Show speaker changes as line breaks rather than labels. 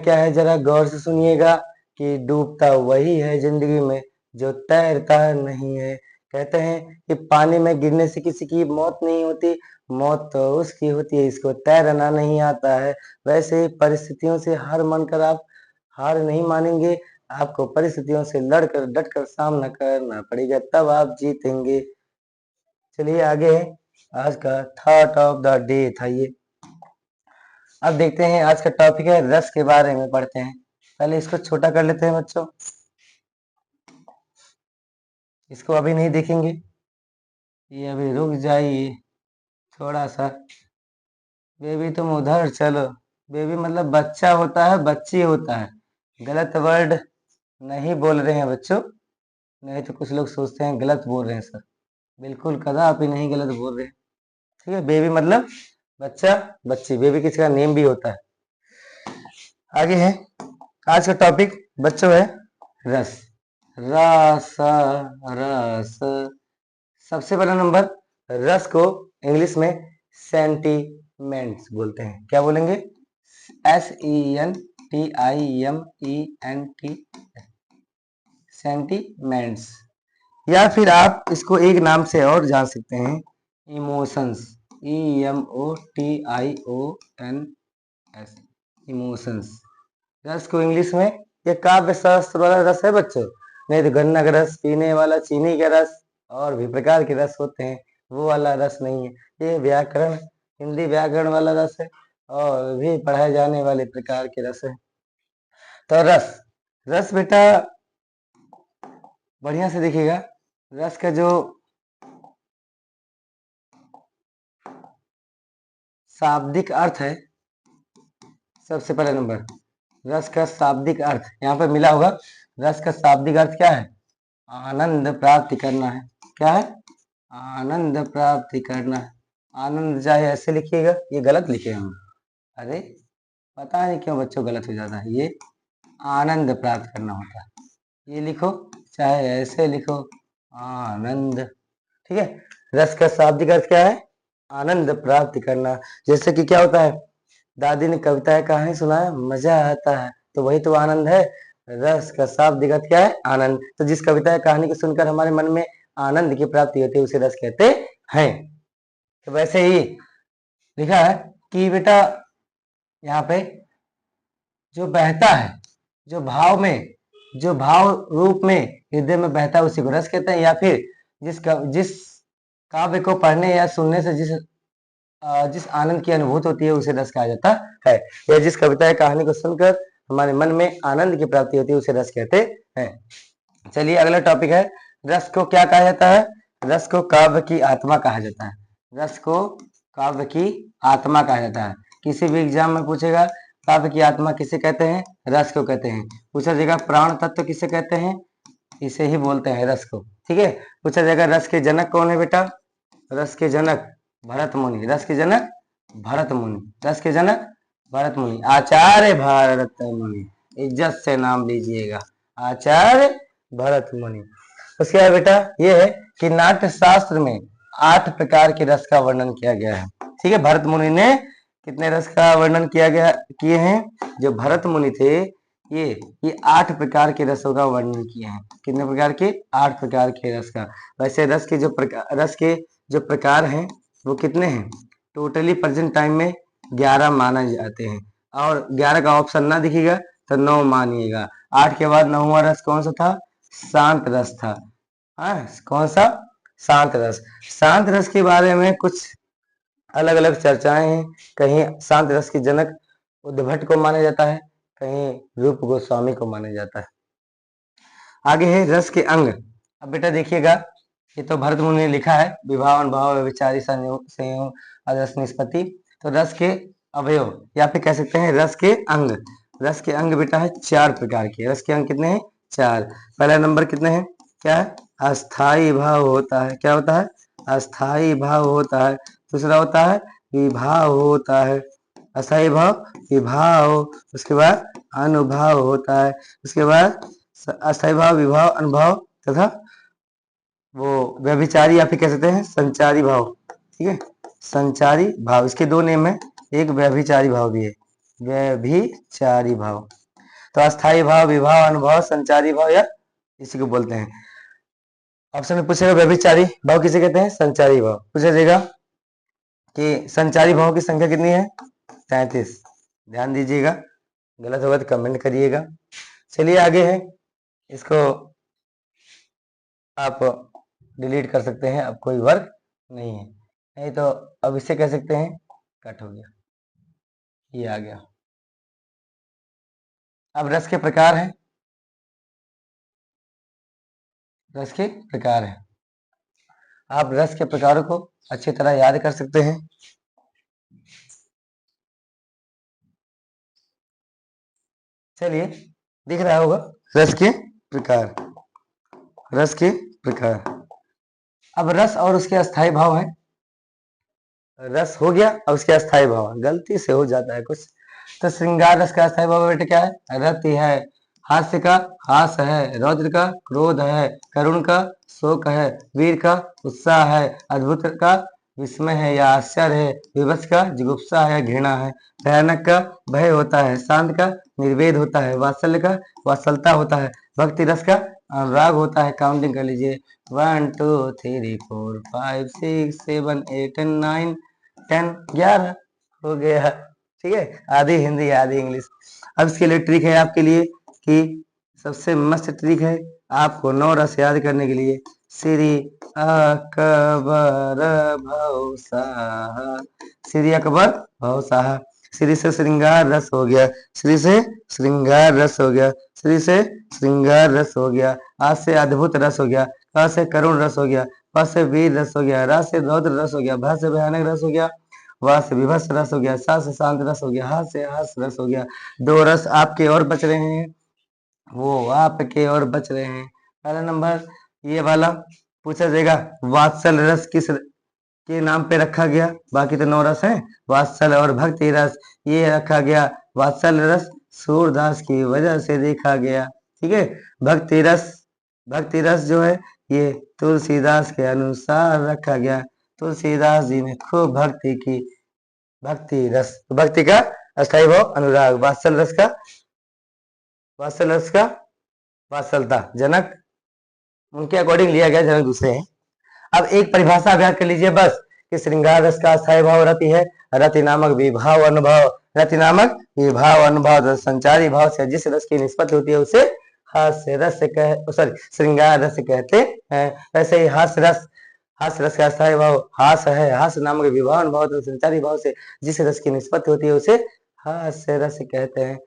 क्या है जरा गौर से सुनिएगा कि डूबता वही है जिंदगी में जो तैरता नहीं है। कहते हैं कि पानी में गिरने से किसी की मौत नहीं होती, मौत तो उसकी होती है इसको तैरना नहीं आता है। वैसे ही परिस्थितियों से हार मानकर आप हार नहीं मानेंगे, आपको परिस्थितियों से लड़कर डटकर सामना करना पड़ेगा, तब आप जीतेंगे। चलिए आगे है, आज का थॉट ऑफ द डे था ये। अब देखते हैं आज का टॉपिक है रस के बारे में पढ़ते हैं। पहले इसको छोटा कर लेते हैं बच्चों, इसको अभी नहीं देखेंगे, ये अभी रुक जाइए थोड़ा सा। बेबी तुम उधर चलो, बेबी मतलब बच्चा होता है, बच्ची होता है। गलत वर्ड नहीं बोल रहे हैं बच्चों, नहीं तो कुछ लोग सोचते हैं गलत बोल रहे हैं सर। बिल्कुल कदापि नहीं गलत बोल रहे हैं, ठीक है। बेबी मतलब बच्चा, बच्ची, बेबी किसी का नेम भी होता है। आगे है आज का टॉपिक बच्चों है रस। रस रस, सबसे पहला नंबर, रस को इंग्लिश में सेंटीमेंट्स बोलते हैं। क्या बोलेंगे? SENTIMENT, sentiments. या फिर आप इसको एक नाम से और जान सकते हैं, इमोशंस, EMOTIONS, इमोशंस। रस को इंग्लिश में, ये काव्य शास्त्र वाला रस है बच्चों, नहीं तो गन्ना का रस, पीने वाला चीनी का रस, और भी प्रकार के रस होते हैं, वो वाला रस नहीं है। ये व्याकरण, हिंदी व्याकरण वाला रस है, और भी पढ़ाए जाने वाले प्रकार के रस है। तो रस, रस बेटा बढ़िया से देखिएगा, रस का जो शाब्दिक अर्थ है, सबसे पहला नंबर रस का शाब्दिक अर्थ यहाँ पर मिला होगा। रस का शाब्दिक अर्थ क्या है? आनंद प्राप्ति करना है। क्या है? आनंद प्राप्ति करना है। आनंद चाहे ऐसे लिखिएगा, ये गलत लिखे हम, अरे पता नहीं क्यों बच्चों गलत हो जाता है, ये आनंद प्राप्त करना होता है। ये लिखो चाहे ऐसे लिखो, आनंद, ठीक है। रस का शाब्दिक अर्थ क्या है? आनंद प्राप्त करना। जैसे कि क्या होता है, दादी ने कविताएं कहानी सुनाया, मजा आता है, तो वही तो आनंद है। रस का शाब्दिक अर्थ क्या है? आनंद। तो जिस कविता कहानी को सुनकर हमारे मन में आनंद की प्राप्ति होती है उसे रस कहते हैं। तो वैसे ही लिखा है कि बेटा यहाँ पे जो बहता है, जो भाव में, जो भाव रूप में हृदय में बहता है उसी को रस कहते हैं। या फिर जिस काव्य को पढ़ने या सुनने से जिस आनंद की अनुभूति होती है उसे रस कहा जाता है। या जिस कविता या कहानी को सुनकर हमारे मन में आनंद की प्राप्ति होती है उसे रस कहते हैं। चलिए अगला टॉपिक है, रस को क्या कहा जाता है? रस को काव्य की आत्मा कहा जाता है। रस को काव्य की आत्मा कहा जाता है। किसी भी एग्जाम में पूछेगा काव्य की आत्मा किसे कहते हैं? रस को कहते हैं। पूछा जाएगा प्राण तत्व किसे कहते हैं? इसे ही बोलते हैं, रस को, ठीक है। पूछा जाएगा रस के जनक कौन है बेटा? रस के जनक भरत मुनि। रस के जनक भरत मुनि। रस के जनक भरत मुनि, आचार्य भरत मुनि, इज्जत से नाम लीजिएगा, आचार्य भरत मुनि। उसके बाद बेटा ये है कि नाट्य शास्त्र में 8 प्रकार के रस का वर्णन किया गया है, ठीक है। भरत मुनि ने कितने रस का वर्णन किए हैं? जो भरत मुनि थे ये 8 प्रकार के रसों का वर्णन किए हैं। कितने प्रकार के? 8 प्रकार के रस का। वैसे रस के जो प्रकार हैं वो कितने हैं? टोटली प्रेजेंट टाइम में 11 माने जाते हैं, और 11 का ऑप्शन ना दिखेगा तो 9 मानिएगा। 8 के बाद 9वां रस कौन सा था? शांत रस था। हाँ, कौन सा? शांत रस। शांत रस के बारे में कुछ अलग अलग चर्चाएं हैं। कहीं शांत रस के जनक उद्भट को माना जाता है, कहीं रूप गोस्वामी को माना जाता है। आगे है रस के अंग। अब बेटा देखिएगा, ये तो भरत मुनि ने लिखा है, विभाव अनुभाव विचारी संयोग आदर्श निष्पत्ति। तो रस के अवयव या फिर कह सकते हैं रस के अंग। रस के अंग बेटा है 4 प्रकार के। रस के अंग कितने हैं? 4। पहला नंबर कितने हैं? क्या है? अस्थाई भाव होता है। क्या होता है? अस्थाई भाव होता है। दूसरा होता है विभाव होता है, अस्थाई भाव, विभाव। उसके बाद अनुभाव होता है। उसके बाद अस्थाई भाव, विभाव, अनुभाव तथा वो व्यभिचारी या फिर कह सकते हैं संचारी भाव, ठीक है। संचारी भाव, इसके 2 नेम है, एक व्यभिचारी भाव भी है। व्यभिचारी भाव। तो अस्थाई भाव, विभाव, अनुभव, संचारी भाव या इसी को बोलते हैं। ऑप्शन में पूछेगा व्यभिचारी भाव किसे कहते हैं, संचारी भाव। पूछा जाएगा कि संचारी भाव की संख्या कितनी है, 33। ध्यान दीजिएगा, गलत होगा तो कमेंट करिएगा। चलिए आगे है, इसको आप डिलीट कर सकते हैं, अब कोई वर्क नहीं है। नहीं तो अब इसे कह सकते हैं कट हो गया, ये आ गया। अब रस के प्रकार हैं, रस के प्रकार हैं। आप रस के प्रकारों को अच्छी तरह याद कर सकते हैं। चलिए, दिख रहा होगा रस के प्रकार, रस के प्रकार। अब रस और उसके अस्थाई भाव हैं। रस हो गया और उसके अस्थाई भाव, गलती से हो जाता है कुछ। तो श्रृंगार रस का अस्थाई भाव बेटा क्या है, रति है, हास्य का हास है, रौद्र का क्रोध है, करुण का शोक है, वीर का उत्साह है, अद्भुत का विस्मय है या आश्चर्य है, विवश का जुगुप्सा है या घृणा है, भयानक का भय होता है, शांत का निर्वेद होता है, वात्सल्य का वात्सलता होता है, भक्ति रस का अनुराग होता है। काउंटिंग कर लीजिए, 1 2 3 4 5 6 7 8 9 10 11 हो गया। ठीक है, आधी हिंदी आधी इंग्लिश। अब इसके लिए ट्रिक है आपके लिए कि सबसे मस्त ट्रिक है आपको 9 रस याद करने के लिए। श्री अकबर भवसाहा, श्री अकबर भवसाहा। श्री से श्रृंगार रस हो गया, श्री से श्रृंगार रस हो गया, श्री से श्रृंगार रस हो गया, आज से अद्भुत रस हो गया, क से करुण रस हो गया, प से वीर रस हो गया, रा से रौद्र रस हो गया, भ से भयानक रस हो गया, वाह से विभत्स रस हो गया, सा से शांत रस हो गया, हा से हास रस हो गया। 2 रस आपके और बच रहे हैं, वो आपके और बच रहे हैं। पहला नंबर ये वाला पूछा जाएगा, वात्सल रस किस के नाम पे रखा गया, बाकी तो 9 रस हैं। वात्सल और भक्ति रस ये रखा गया, वात्सल रस सूरदास की वजह से देखा गया। ठीक है, भक्ति रस जो है ये तुलसीदास के अनुसार रखा गया, तुलसीदास जी ने खूब भक्ति की। भक्ति रस, भक्ति का अस्थाई भाव अनुराग, वात्सल रस का वात्सलता, जनक उनके अकॉर्डिंग लिया गया, जनक दूसरे हैं। अब एक परिभाषा अभ्यास कर लीजिए बस, कि श्रृंगार रस का अस्थाई भाव रति है, रति नामक विभाव अनुभव, रति नामक विभाव अनुभव संचारी भाव से जिस रस की निष्पत्ति होती है उसे हास्य रस श्रृंगार रस कहते हैं। वैसे ही हास्य रस का अस्थाई भाव हास है, हास्य नामक विभाव अनुभव संचारी भाव से जिस रस की निष्पत्ति होती है उसे हास्य रस कहते हैं।